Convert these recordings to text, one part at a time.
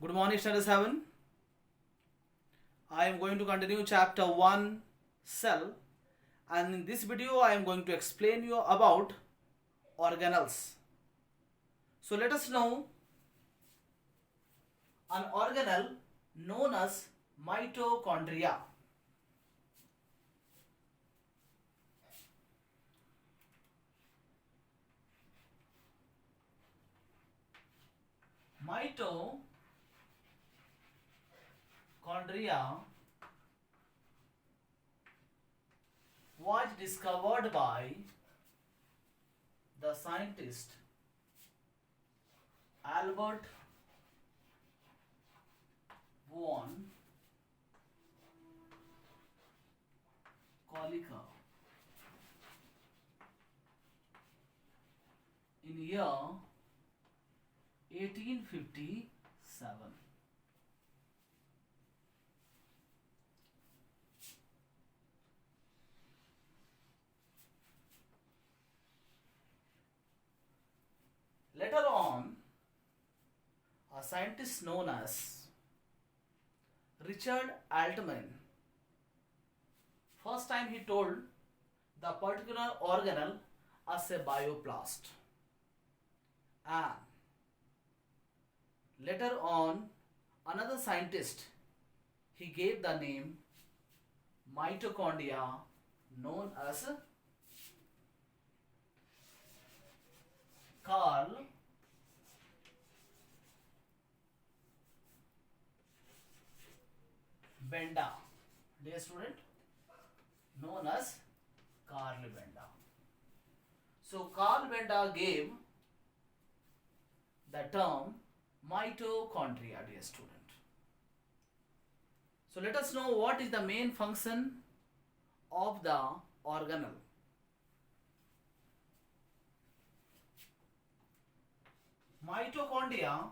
Good morning, Standard 7. I am going to continue chapter 1 cell, and in this video I am going to explain you about organelles. So let us know an organelle known as mitochondria. Mitochondria was discovered by the scientist Albert von Kolliker in year 1857. Later on, a scientist known as Richard Altman, first time he told the particular organelle as a bioplast, and later on another scientist he gave the name mitochondria known as Carl Benda. Dear student, known as Carl Benda. So Carl Benda gave the term mitochondria, dear student. So let us know what is the main function of the organelle. Mitochondria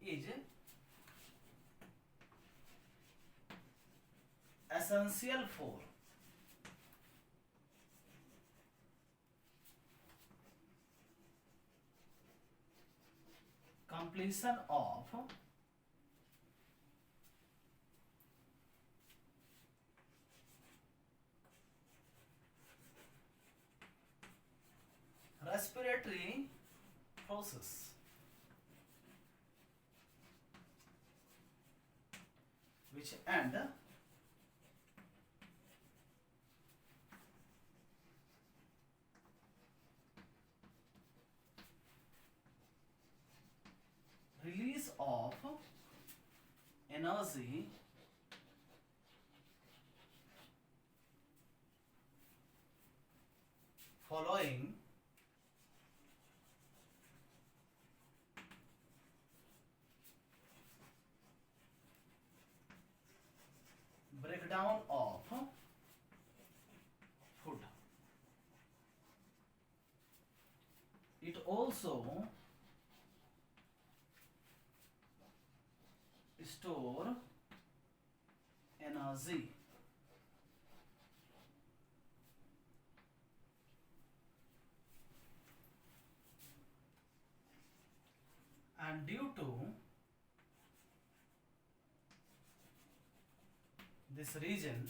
is essential for completion of respiratory process, which and release of energy following breakdown of food. It also store energy and due to this region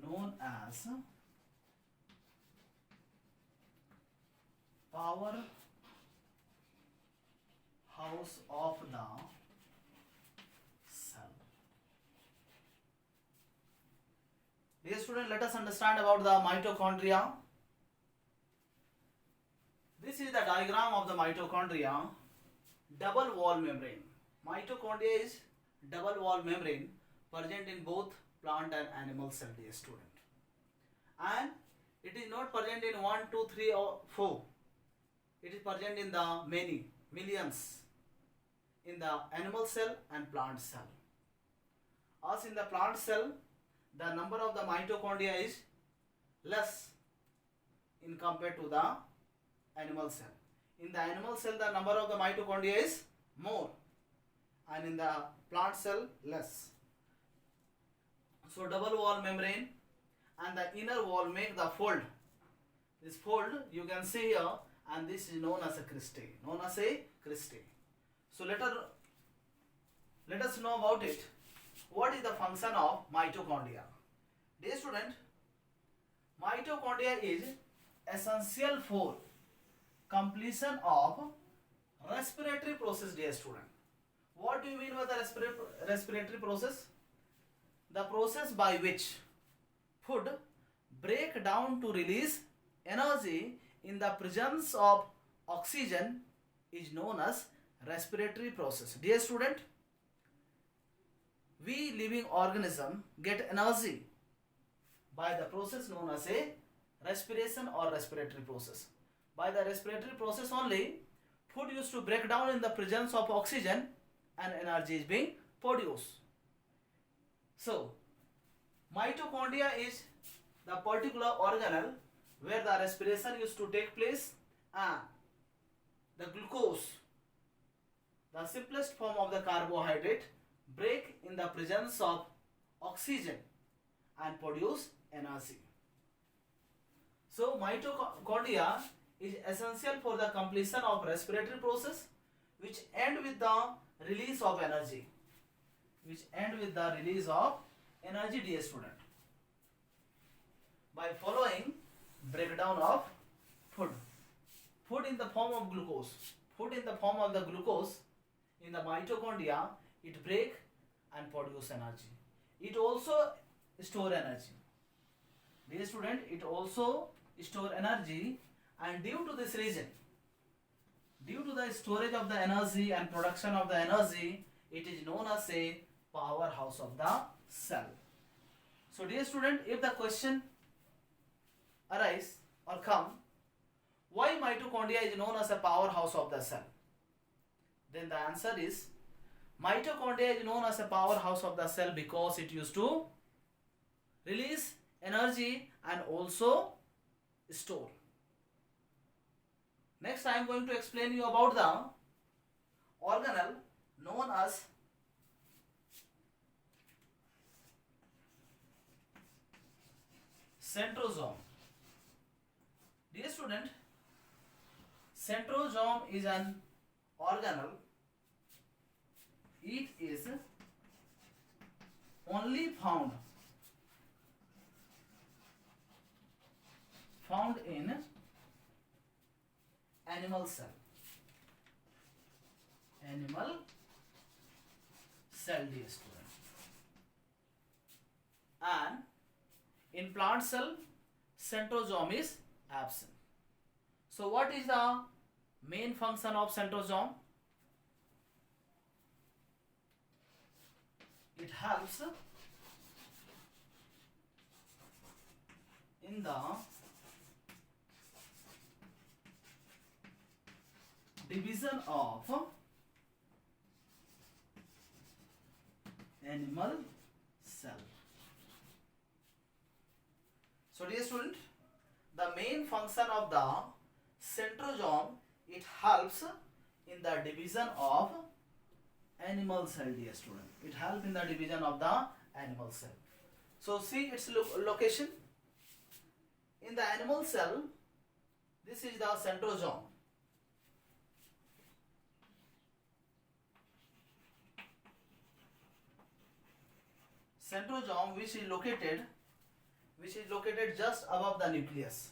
known as power house of the cell. Dear student, let us understand about the mitochondria. This is the diagram of the mitochondria. Double wall membrane. Mitochondria is double wall membrane present in both plant and animal cell, dear student. And it is not present in 1, 2, 3 or 4. It is present in the many, millions in the animal cell and plant cell. As in the plant cell, the number of the mitochondria is less in compared to the animal cell. In the animal cell, the number of the mitochondria is more. and in the plant cell less. So double wall membrane and the inner wall make the fold. This fold you can see here, and this is known as a cristae. So let us know about it. What is the function of mitochondria? Dear student, mitochondria is essential for completion of respiratory process, dear student. What do you mean by the respiratory process? The process by which food break down to release energy in the presence of oxygen is known as respiratory process. Dear student, we living organism get energy by the process known as a respiration or respiratory process. By the respiratory process only, food used to break down in the presence of oxygen and energy is being produced. So, mitochondria is the particular organelle where the respiration used to take place, and the glucose, the simplest form of the carbohydrate, break in the presence of oxygen and produce energy. So mitochondria is essential for the completion of respiratory process, which end with the release of energy. Dear student, by following breakdown of food in the form of glucose. Food in the form of the glucose in the mitochondria, it break and produce energy. It also store energy. Dear student, it also store energy, and due to this reason, due to the storage of the energy and production of the energy, it is known as a powerhouse of the cell. So dear student, if the question arise or come, why mitochondria is known as a powerhouse of the cell? Then the answer is, mitochondria is known as a powerhouse of the cell because it used to release energy and also store. Next I am going to explain you about the organelle known as centrosome. Dear student, centrosome is an organelle. It is only found in animal cell. Dear student. And in plant cell, centrosome is absent. So what is the main function of centrosome? It helps in the division of animal cell. So dear student, the main function of the centrosome, it helps in the division of animal cell, dear student. It helps in the division of the animal cell. So see its location. In the animal cell, this is the centrosome. Centrosome, which is located just above the nucleus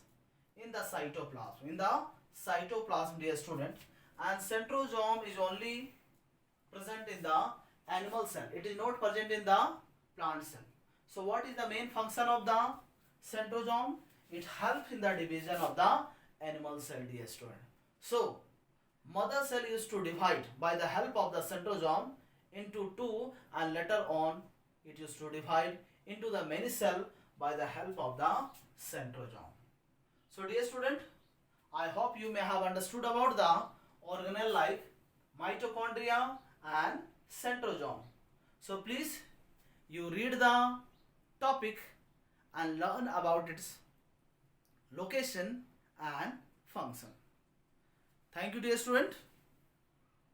in the cytoplasm, dear student. And centrosome is only present in the animal cell. It is not present in the plant cell. So what is the main function of the centrosome? It helps in the division of the animal cell, dear student. So mother cell used to divide by the help of the centrosome into two, and later on it used to divide into the many cell by the help of the centrosome. So dear student, I hope you may have understood about the organelle like mitochondria and centrosome. So please, you read the topic and learn about its location and function. Thank you, dear student.